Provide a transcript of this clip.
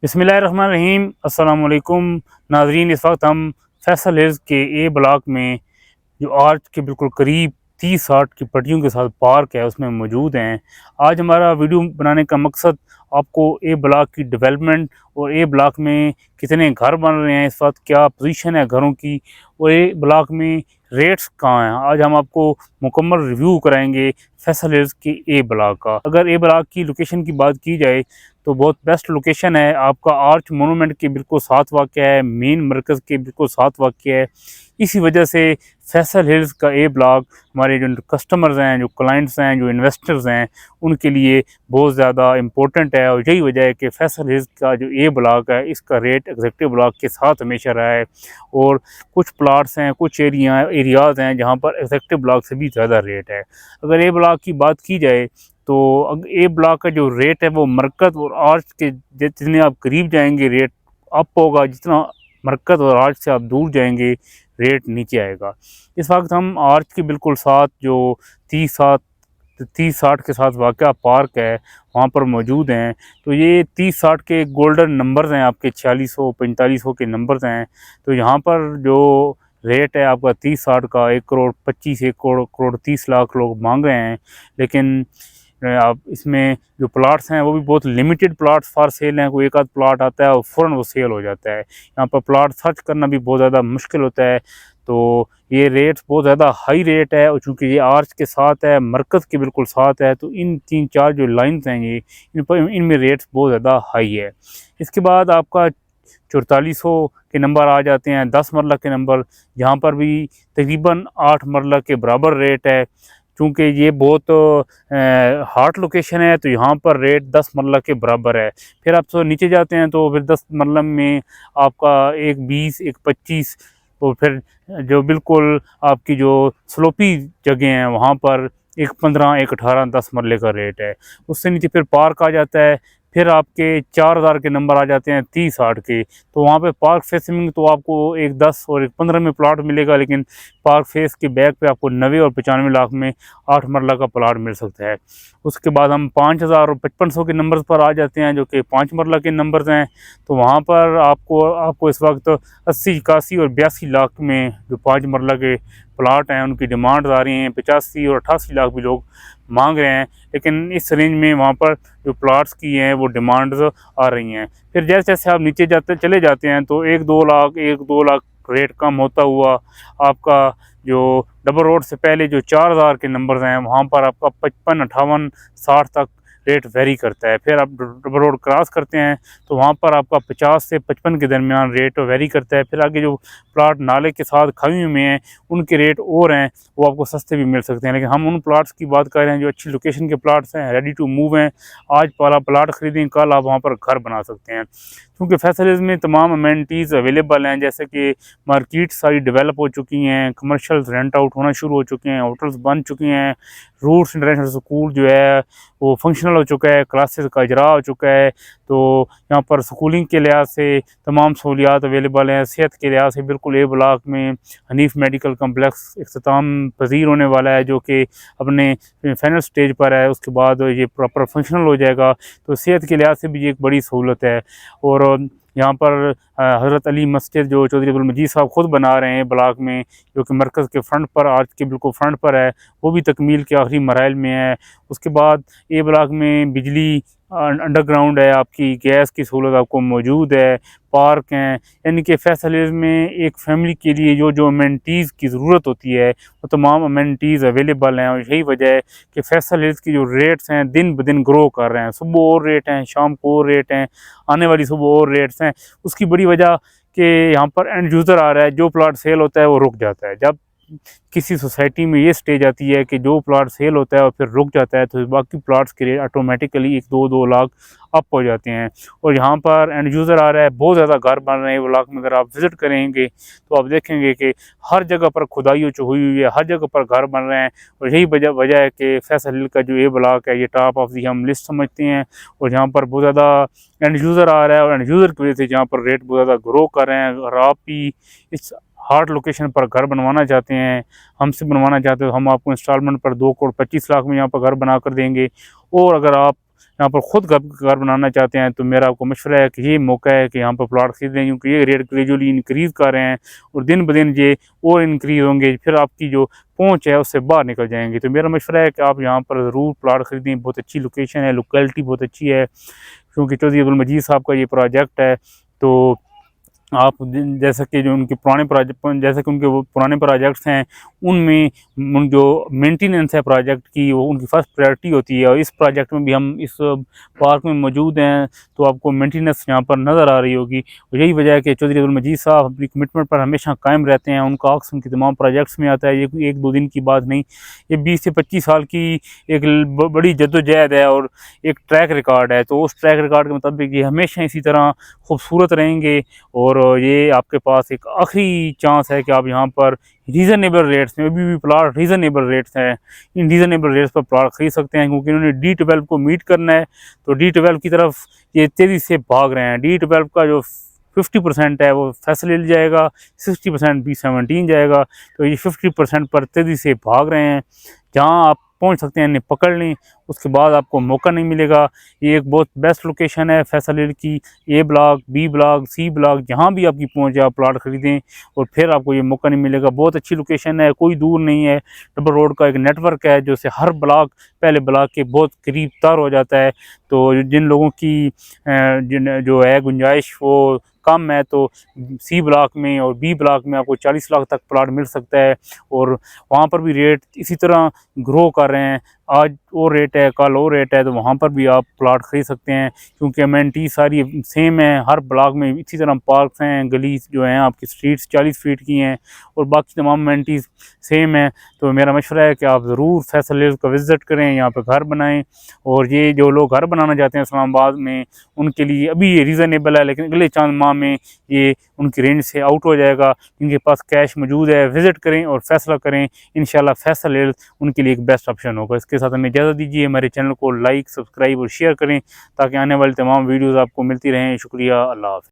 बिस्मिल्लाहिर्रहमानिर्रहीम। अस्सलाम वालेकुम नाजरीन। इस वक्त हम फैसल हिल्स के ए ब्लॉक में जो आर्च के बिल्कुल करीब 30-60 की पट्टियों के साथ पार्क है उसमें मौजूद हैं। आज हमारा वीडियो बनाने का मकसद आपको ए ब्लॉक की डेवलपमेंट और ए ब्लॉक में कितने घर बन रहे हैं, इस वक्त क्या पोजीशन है घरों की, और ए ब्लॉक में रेट्स कहाँ हैं, आज हम आपको मुकम्मल रिव्यू कराएंगे फैसल हिल्स के ए ब्लॉक का। अगर ए ब्लॉक की लोकेशन की बात की जाए तो बहुत बेस्ट लोकेशन है। आपका आर्च मोनूमेंट के बिल्कुल साथ वाक़ है, मेन मरकज़ के बिल्कुल साथ वाक़ है। इसी वजह से फैसल हिल्स का ए ब्लॉक हमारे जो कस्टमर्स हैं, जो क्लाइंट्स हैं, जो इन्वेस्टर्स हैं, उनके लिए बहुत ज़्यादा इम्पोर्टेंट है। और यही वजह है कि फैसल हिल्स का जो ए ब्लॉक है इसका रेट एग्जेक्टिव ब्लॉक के साथ हमेशा रहा है। और कुछ प्लाट्स हैं, कुछ एरियाज़ हैं जहाँ पर एग्जेक्टिव ब्लॉक से भी ज़्यादा रेट है। अगर ए ब्लॉक की बात की जाए तो ए ब्लॉक का जो रेट है वो मरकज़ और आर्च के जितने आप करीब जाएंगे रेट अप होगा, जितना मरकज़ और आर्च से आप दूर जाएंगे रेट नीचे आएगा। इस वक्त हम आर्च के बिल्कुल साथ जो 30-60 के साथ वाक़या पार्क है वहाँ पर मौजूद हैं। तो ये 30-60 के गोल्डन नंबर्स हैं, आपके 4600-4500 के नंबर्स हैं। तो यहाँ पर जो रेट है आपका 30-60 का 1 करोड़ 25, 1 करोड़ 30 लाख लोग मांग रहे हैं। लेकिन आप इसमें जो प्लाट्स हैं वो भी बहुत लिमिटेड प्लाट्स फॉर सेल हैं। कोई एक आध प्लाट आता है और फ़ौरन वो सेल हो जाता है। यहाँ पर प्लाट सर्च करना भी बहुत ज़्यादा मुश्किल होता है। तो ये रेट्स बहुत ज़्यादा हाई रेट है, और चूँकि ये आर्च के साथ है, मरकज़ के बिल्कुल साथ है, तो इन 3-4 जो लाइन्स हैं ये इनमें रेट्स बहुत ज़्यादा हाई है। इसके बाद आपका 4400 के नंबर आ जाते हैं, 10 मरला के नंबर, यहाँ पर भी तकरीबन 8 मरला के बराबर रेट है। चूँकि ये बहुत हॉट लोकेशन है तो यहाँ पर रेट 10 मरला के बराबर है। फिर आप तो नीचे जाते हैं तो फिर 10 मरला में आपका 1 20, 1 25, तो फिर जो बिल्कुल आपकी जो स्लोपी जगह हैं वहाँ पर 1 15, 1 18, 10 मरले का रेट है। उससे नीचे फिर पार्क आ जाता है। फिर आपके 4000 के नंबर आ जाते हैं 30-60 के। तो वहाँ पे पार्क फेसिंग तो आपको 1 10 और 1 15 में प्लाट मिलेगा, लेकिन पार्क फेस के बैक पे आपको 90 और 95 लाख में 8 मरला का प्लाट मिल सकता है। उसके बाद हम 5000 और 5500 के नंबर्स पर आ जाते हैं जो कि 5 मरला के नंबर्स हैं। तो वहाँ पर आपको इस वक्त 80, 81 और 82 लाख में जो 5 मरला के प्लाट हैं उनकी डिमांड आ रही हैं। 85 और 88 लाख भी लोग मांग रहे हैं, लेकिन इस रेंज में वहाँ पर जो प्लाट्स की हैं वो डिमांड्स आ रही हैं। फिर जैसे जैसे आप नीचे चले जाते हैं तो 1 2 लाख रेट कम होता हुआ आपका जो डबल रोड से पहले जो 4000 के नंबर्स हैं वहाँ पर आपका 55, 58, 60 तक रेट वेरी करता है। फिर आप डबल रोड क्रॉस करते हैं तो वहाँ पर आपका 50 से 55 के दरमियान रेट वेरी करता है। फिर आगे जो प्लाट नाले के साथ खाई में हैं उनके रेट और हैं, वो आपको सस्ते भी मिल सकते हैं। लेकिन हम उन प्लाट्स की बात कर रहे हैं जो अच्छी लोकेशन के प्लाट्स हैं, रेडी टू मूव हैं। आज वाला प्लाट खरीदें, कल आप वहाँ पर घर बना सकते हैं। क्योंकि फैसल हिल्स में तमाम अमेनिटीज़ अवेलेबल हैं, जैसे कि मार्केट सारी डेवलप हो चुकी हैं, कमर्शियल रेंट आउट होना शुरू हो चुके हैं, होटल्स बन चुके हैं, रूट्स इंटरनेशनल स्कूल जो है वो फंक्शनल हो चुका है, क्लासेस का इजरा हो चुका है। तो यहाँ पर स्कूलिंग के लिहाज से तमाम सहूलियात अवेलेबल हैं। सेहत के लिहाज से बिल्कुल ए ब्लॉक में हनीफ मेडिकल कम्प्लेक्स इख्तिताम पजीर होने वाला है जो कि अपने फाइनल स्टेज पर है। उसके बाद ये प्रॉपर फंक्शनल हो जाएगा, तो सेहत के लिहाज से भी ये एक बड़ी सहूलत है। और यहाँ पर हज़रत अली मस्जिद जो चौधरी अब्दुल मजीद साहब ख़ुद बना रहे हैं ब्लॉक में, जो कि मरकज़ के फ्रंट पर, आर्च के बिल्कुल फ्रंट पर है, वो भी तकमील के आखिरी मराइल में है। उसके बाद ए ब्लॉक में बिजली अंडरग्राउंड है, आपकी गैस की सहूलत आपको मौजूद है, पार्क हैं। यानी कि फैसल हिल्स में एक फैमिली के लिए जो जो अमेनिटीज़ की ज़रूरत होती है वो तमाम अमेनिटीज़ अवेलेबल हैं। और यही वजह है कि फैसल हिल्स की जो रेट्स हैं दिन ब दिन ग्रो कर रहे हैं। सुबह और रेट हैं, शाम को और रेट हैं, आने वाली सुबह और रेट्स हैं। उसकी बड़ी वजह कि यहाँ पर एंड यूज़र आ रहा है, जो प्लाट सेल होता है वो रुक जाता है। जब किसी सोसाइटी में ये स्टेज आती है कि जो प्लाट सेल होता है और फिर रुक जाता है तो बाकी प्लाट्स के रेट ऑटोमेटिकली 1 2 लाख अप हो जाते हैं। और यहाँ पर एंड यूज़र आ रहा है, बहुत ज़्यादा घर बन रहे हैं ब्लॉक में। अगर आप विज़िट करेंगे तो आप देखेंगे कि हर जगह पर खुदाई हुई है, हर जगह पर घर बन रहे हैं। और यही वजह है कि फैसल हिल का जो ये ब्लॉक है ये टॉप ऑफ दी हम लिस्ट समझते हैं। और यहाँ पर बहुत ज़्यादा एंड यूज़र आ रहा है, और एंड यूज़र की वजह से यहाँ पर रेट बहुत ज़्यादा ग्रो कर रहे हैं। अगर आप भी इस हार्ड लोकेशन पर घर बनवाना चाहते हैं, हमसे बनवाना चाहते हो, हम आपको इंस्टॉलमेंट पर 2 करोड़ 25 लाख में यहाँ पर घर बना कर देंगे। और अगर आप यहाँ पर ख़ुद घर बनाना चाहते हैं तो मेरा आपको मशवरा है कि ये मौका है कि यहाँ पर प्लाट ख़रीदें, क्योंकि ये रेट ग्रेजुअली इंक्रीज़ कर रहे हैं और दिन ब दिन ये और इंक्रीज़ होंगे, फिर आपकी जो पहुँच है उससे बाहर निकल जाएंगे। तो मेरा मशवरा है कि आप यहाँ पर ज़रूर प्लाट ख़रीदें। बहुत अच्छी लोकेशन है, लोकेलिटी बहुत अच्छी है, क्योंकि चौधरी अब्दुल मजीद साहब का ये प्रोजेक्ट है। तो आप जैसा कि जो उनके पुराने प्रोजेक्ट, जैसे कि उनके वो पुराने प्रोजेक्ट्स हैं उनमें उन जो मेंटेनेंस है प्रोजेक्ट की वो उनकी फर्स्ट प्रायोरिटी होती है। और इस प्रोजेक्ट में भी हम इस पार्क में मौजूद हैं तो आपको मेंटेनेंस यहाँ पर नज़र आ रही होगी। और यही वजह है कि चौधरी अब्दुल मजीद साहब अपनी कमिटमेंट पर हमेशा कायम रहते हैं। उनका अक्स उनके तमाम प्रोजेक्ट्स में आता है। ये एक दो दिन की बात नहीं, ये 20 से 25 साल की एक बड़ी जद्दोजहद है और एक ट्रैक रिकॉर्ड है। तो उस ट्रैक रिकॉर्ड के मुताबिक ये हमेशा इसी तरह खूबसूरत रहेंगे। और ये आपके पास एक आखिरी चांस है कि आप यहाँ पर रीज़नेबल रेट्स में, अभी भी प्लाट रीज़नेबल रेट्स हैं, इन रीज़नेबल रेट्स पर प्लाट ख़रीद सकते हैं, क्योंकि इन्होंने D12 को मीट करना है। तो D12 की तरफ ये तेज़ी से भाग रहे हैं। D12 का जो 50% है वो फैसले ले जाएगा, 60% B17 जाएगा। तो ये 50% पर तेज़ी से भाग रहे हैं। जहाँ आप पहुंच सकते हैं इन्हें पकड़ लें, उसके बाद आपको मौका नहीं मिलेगा। ये एक बहुत बेस्ट लोकेशन है फैसल की। A block, B block, C block, जहाँ भी आपकी पहुंच है आप प्लाट ख़रीदें और फिर आपको ये मौका नहीं मिलेगा। बहुत अच्छी लोकेशन है, कोई दूर नहीं है। डबल रोड का एक नेटवर्क है जो से हर ब्लॉक पहले ब्लॉक के बहुत करीब तर हो जाता है। तो जिन लोगों की जो है गुंजाइश वो कम है तो C ब्लॉक में और B ब्लॉक में आपको 40 लाख तक प्लाट मिल सकता है। और वहाँ पर भी रेट इसी तरह ग्रो कर रहे हैं। आज वो रेट है, कल वो रेट है, तो वहाँ पर भी आप प्लाट ख़रीद सकते हैं, क्योंकि अमेनिटी सारी सेम है। हर ब्लॉक में इसी तरह पार्क्स हैं, गली जो हैं आपकी स्ट्रीट्स 40 फीट की हैं और बाकी तमाम अमेनिटीज़ सेम है। तो मेरा मशवरा है कि आप ज़रूर फैसल हिल्स का विज़िट करें, यहाँ पर घर बनाएं। और ये जो लोग घर बनाना चाहते हैं इस्लामाबाद में, उनके लिए अभी ये रीज़नेबल है, लेकिन अगले चंद माह में ये उनकी रेंज से आउट हो जाएगा। इनके पास कैश मौजूद है, विज़िट करें और फैसला करें। इंशाल्लाह फैसल हिल्स उनके लिए एक बेस्ट ऑप्शन होगा। इसके साथ हमें इजाज़त दीजिए। हमारे चैनल को लाइक, सब्सक्राइब और शेयर करें ताकि आने वाली तमाम वीडियोज़ आपको मिलती रहें। शुक्रिया, अल्लाह हाफ़िज़।